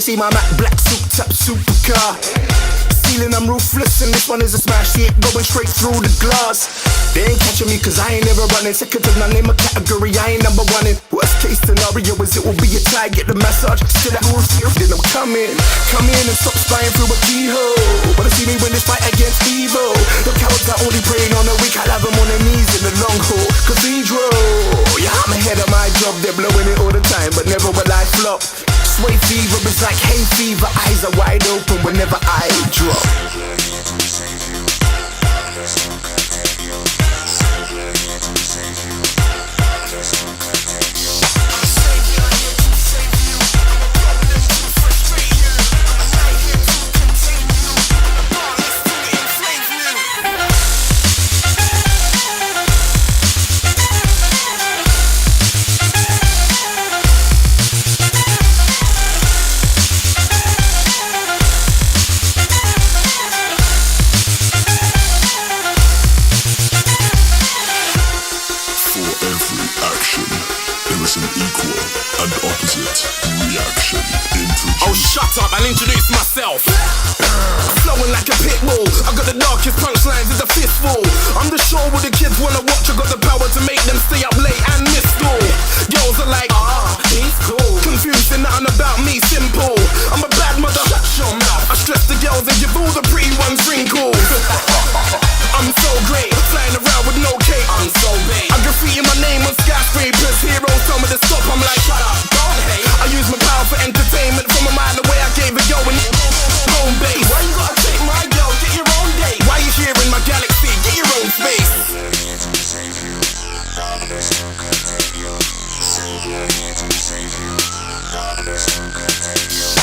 see my matte black souped up supercar. Ceiling, I'm ruthless, and this one is a smash. See it going straight through the glass. They ain't catching me cause I ain't never running. Second to none in my category, I ain't number one in. Worst case scenario is it will be a tie. Get the massage, still at roof, then I'm coming. Come in and stop spying through a keyhole. Wanna see me win this fight against evil? The cowards are only praying on the weak. I'll have them on their knees in the long haul. Cathedral, yeah, I'm ahead of my job. They're blowing it all the time, but never will I flop. Sway fever is like hay fever. Eyes are wide open whenever I drop. An equal and opposite reaction. Oh, shut up, I'll introduce myself. Flowing like a pit bull, I got the darkest punchlines, it's a fistful. I'm the show where the kids wanna watch, I got the power to make them stay up late and miss school. Girls are like, he's cool. Confused and nothing about me, simple. I'm a bad mother, shut your mouth. I stress the girls and give all the pretty ones wrinkles. I'm so great, flying around with no cape. I'm so big, I graffiti my name on skyscrapers. Heroes tell me to stop, I'm like, shut up, don't hate. I use my power for entertainment. From a mile away I gave it yo and home base. Why you gotta take my girl, get your own date? Why you here in my galaxy, get your own space? Save you.